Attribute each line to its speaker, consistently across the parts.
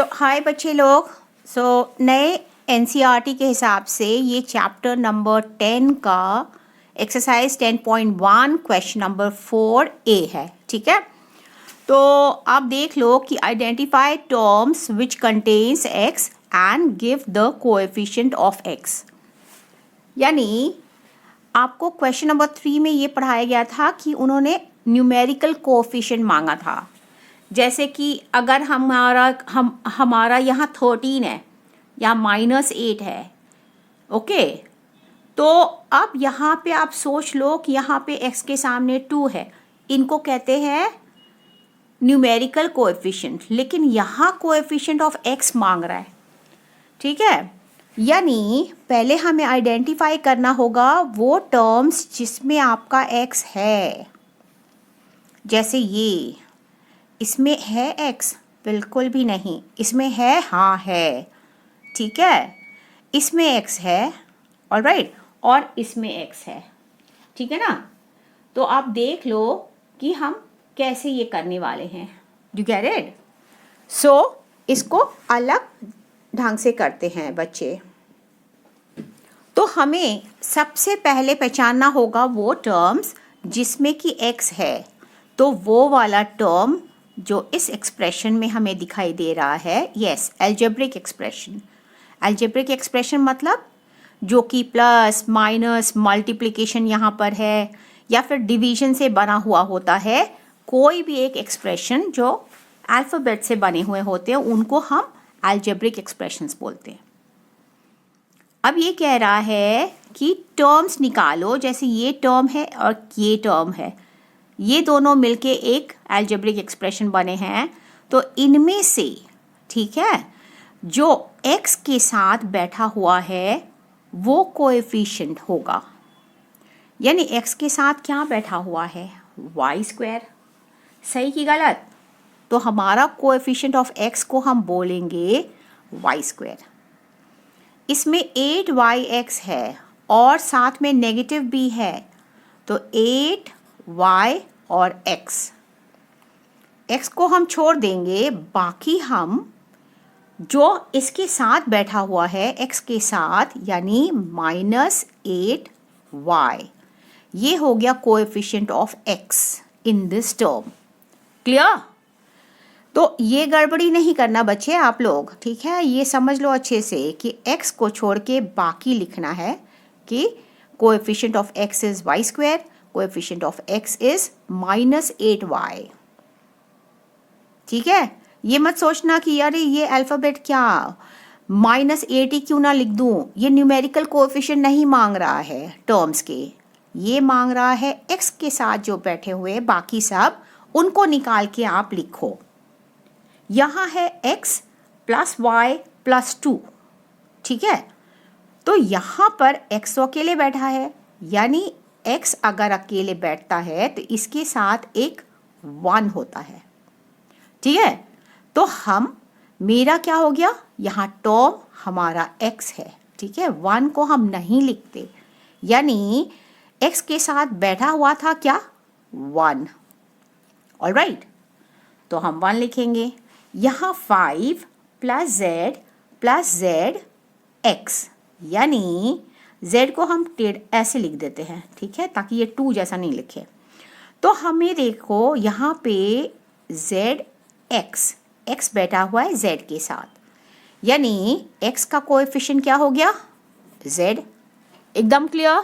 Speaker 1: हाय बच्चे लोग। नए एनसीईआरटी के हिसाब से ये चैप्टर नंबर 10 का एक्सरसाइज 10.1 क्वेश्चन नंबर 4A है। ठीक है, तो आप देख लो कि identify terms which contains x and give the coefficient of x। यानी आपको क्वेश्चन नंबर 3 में ये पढ़ाया गया था कि उन्होंने न्यूमेरिकल कोएफिशिएंट मांगा था। जैसे कि अगर हमारा यहाँ 13 है या -8 है, ओके, तो अब यहाँ पे आप सोच लो कि यहाँ पे x के सामने 2 है, इनको कहते हैं न्यूमेरिकल कोएफिशिएंट, लेकिन यहाँ कोएफिशिएंट ऑफ x मांग रहा है। ठीक है, यानी पहले हमें आइडेंटिफाई करना होगा वो टर्म्स जिसमें आपका x है। जैसे ये, इसमें है x? बिल्कुल भी नहीं। इसमें है? हाँ है। ठीक है, इसमें x है, ऑलराइट, और इसमें x है। ठीक है ना। तो आप देख लो कि हम कैसे ये करने वाले हैं। You get it? सो इसको अलग ढंग से करते हैं बच्चे। तो हमें सबसे पहले पहचानना होगा वो टर्म्स जिसमें कि x है। तो वो वाला टर्म जो इस एक्सप्रेशन में हमें दिखाई दे रहा है, yes, algebraic expression. Algebraic expression मतलब जो कि प्लस माइनस मल्टीप्लिकेशन यहाँ पर है, या फिर डिवीजन से बना हुआ होता है। कोई भी एक एक्सप्रेशन जो अल्फ़ाबेट से बने हुए होते हैं उनको हम एल्जेब्रिक एक्सप्रेशंस बोलते हैं। अब ये कह रहा है कि टर्म्स निकालो, जैसे ये टर्म है और ये टर्म है, ये दोनों मिलके एक एल्जेब्रिक एक्सप्रेशन बने हैं। तो इनमें से, ठीक है, जो x के साथ बैठा हुआ है वो कोएफिशिएंट होगा। यानी x के साथ क्या बैठा हुआ है? y²। सही कि गलत? तो हमारा कोएफिशिएंट ऑफ x को हम बोलेंगे y²। इसमें 8yx है और साथ में नेगेटिव भी है, तो 8y और x को हम छोड़ देंगे। बाकी हम जो इसके साथ बैठा हुआ है x के साथ, यानी -8y, ये हो गया coefficient of x in this term. Clear? तो ये गड़बड़ी नहीं करना बच्चे आप लोग, ठीक है। ये समझ लो अच्छे से कि x को छोड़ के बाकी लिखना है कि coefficient of x is y², coefficient of x is -8y। ठीक है, ये मत सोचना कि यार ये अल्फ़ाबेट क्या -8 ही क्यों ना लिख दूं। ये न्यूमेरिकल कोएफिशिएंट नहीं मांग रहा है टर्म्स के, ये मांग रहा है x के साथ जो बैठे हुए बाकी सब, उनको निकाल के आप लिखो। यहाँ है x + y + 2। ठीक है, तो यहाँ पर x तो अकेले बैठा है, यानी x अगर अकेले बैठता है तो इसके साथ एक 1 होता है। ठीक है, तो मेरा क्या हो गया, यहाँ टर्म हमारा x है। ठीक है, 1 को हम नहीं लिखते, यानी x के साथ बैठा हुआ था क्या? 1। ऑलराइट, तो हम 1 लिखेंगे। यहाँ 5 + z + zx, यानी z को हम ऐसे लिख देते हैं, ठीक है, ताकि ये 2 जैसा नहीं लिखे। तो हमें देखो यहाँ पे zx, x बैठा हुआ है z के साथ, यानी x का कोएफिशिएंट क्या हो गया? z। एकदम क्लियर?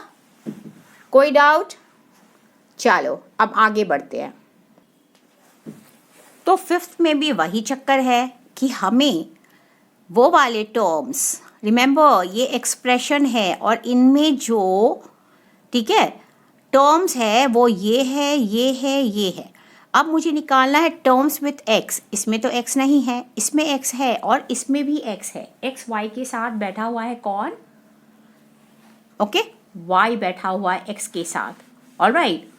Speaker 1: कोई डाउट? चलो अब आगे बढ़ते हैं। तो 5th में भी वही चक्कर है कि हमें वो वाले टर्म्स, रिमेंबर ये एक्सप्रेशन है और इनमें जो, ठीक है, टर्म्स है वो ये है, ये है, ये है। अब मुझे निकालना है टर्म्स विथ x। इसमें तो x नहीं है, इसमें x है और इसमें भी x है। x y के साथ बैठा हुआ है कौन? ओके, y बैठा हुआ है x के साथ। ऑलराइट,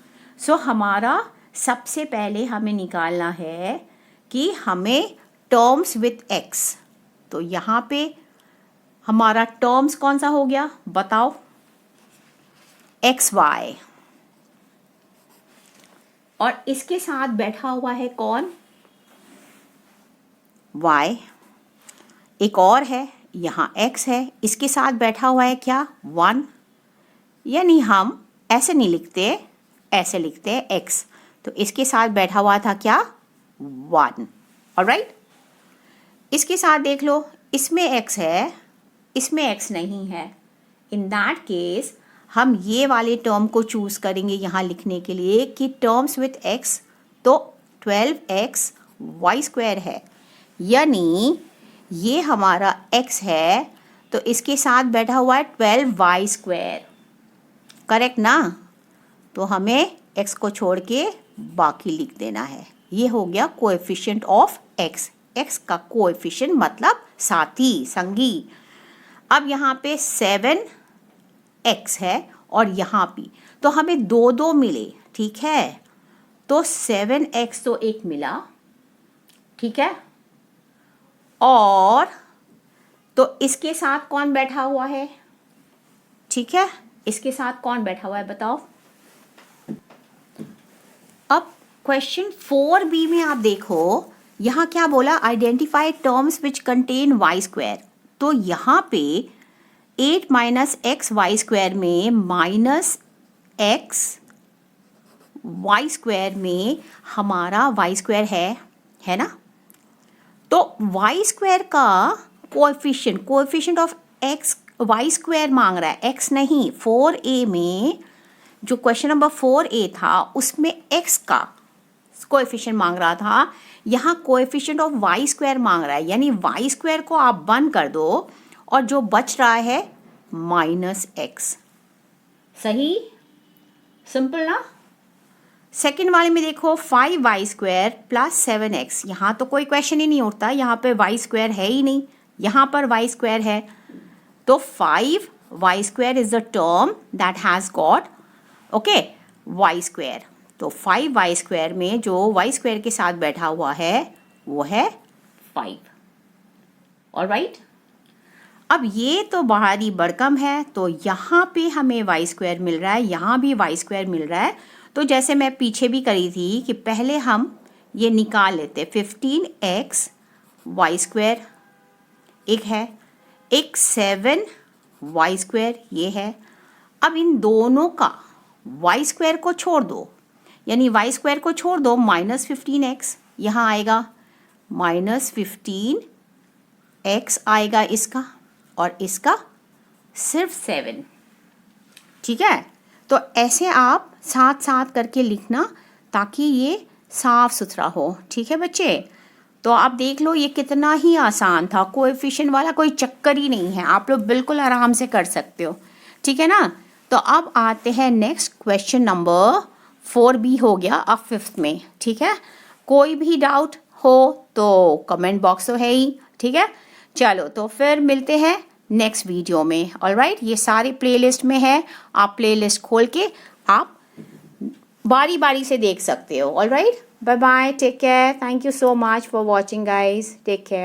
Speaker 1: सो हमारा सबसे पहले हमें निकालना है कि हमें टर्म्स विथ x। तो यहाँ पे हमारा टर्म्स कौन सा हो गया बताओ? xy, और इसके साथ बैठा हुआ है कौन? y। एक और है, यहाँ x है, इसके साथ बैठा हुआ है क्या 1, यानी हम ऐसे नहीं लिखते, ऐसे लिखते हैं x, तो इसके साथ बैठा हुआ था क्या 1। ऑलराइट, इसके साथ देख लो, इसमें x है, इसमें x नहीं है। इन दैट केस हम ये वाले टर्म को चूज़ करेंगे यहाँ लिखने के लिए कि टर्म्स विथ x, तो 12x वाई स्क्वायर है, यानी ये हमारा x है तो इसके साथ बैठा हुआ है 12y स्क्वायर, करेक्ट ना। तो हमें x को छोड़ के बाकी लिख देना है। ये हो गया कोएफिशिएंट ऑफ x, x का कोएफिशिएंट मतलब साथी, संगी। अब यहाँ पे 7x है और यहाँ भी, तो हमें दो दो मिले, ठीक है, तो 7x तो एक मिला, ठीक है, और तो इसके साथ कौन बैठा हुआ है, ठीक है, इसके साथ कौन बैठा हुआ है बताओ। अब क्वेश्चन 4b में आप देखो, यहाँ क्या बोला, identify terms which contain y square. तो यहाँ पे 8 माइनस एक्स वाई स्क्वायर में माइनस एक्स वाई स्क्वायर में हमारा वाई स्क्वायर है ना। तो वाई स्क्वायर का coefficient of x y square मांग रहा है, एक्स नहीं। 4a में जो क्वेश्चन नंबर 4a था उसमें एक्स का कोएफिशिएंट मांग रहा था, यहाँ कोएफिशिएंट ऑफ वाई स्क्वायर मांग रहा है, यानी वाई स्क्वायर को आप बंद कर दो और जो बच रहा है माइनस एक्स। सही, सिंपल ना। सेकेंड वाले में देखो 5y स्क्वायर प्लस 7x, यहाँ तो कोई क्वेश्चन ही नहीं उठता, यहाँ पे y स्क्वायर है ही नहीं, यहाँ पर y स्क्वायर है, तो 5y square is the term that has got okay y square. तो 5y स्क्वायर में जो y स्क्वायर के साथ बैठा हुआ है वो है 5। ऑलराइट, अब ये तो बाहरी बड़कम है, तो यहाँ पे हमें y स्क्वायर मिल रहा है, यहाँ भी y स्क्वायर मिल रहा है। तो जैसे मैं पीछे भी करी थी कि पहले हम ये निकाल लेते, 15x वाई स्क्वायर एक है, एक 7y स्क्वायर ये है। अब इन दोनों का y स्क्वायर को छोड़ दो, यानी y स्क्वायर को छोड़ दो, माइनस 15x यहाँ आएगा, माइनस 15x आएगा इसका, और इसका सिर्फ 7, ठीक है। तो ऐसे आप साथ साथ करके लिखना ताकि ये साफ सुथरा हो, ठीक है बच्चे। तो आप देख लो ये कितना ही आसान था, कोएफिशिएंट वाला कोई चक्कर ही नहीं है, आप लोग बिल्कुल आराम से कर सकते हो, ठीक है ना। तो अब आते हैं नेक्स्ट क्वेश्चन नंबर 4b हो गया अब 5th में, ठीक है। कोई भी डाउट हो तो कमेंट बॉक्स तो है ही, ठीक है। चलो तो फिर मिलते हैं नेक्स्ट वीडियो में। ऑलराइट, ये सारे प्लेलिस्ट में है, आप प्लेलिस्ट खोल के आप बारी बारी से देख सकते हो। Alright, bye bye, take care, thank you so much for watching guys, take care.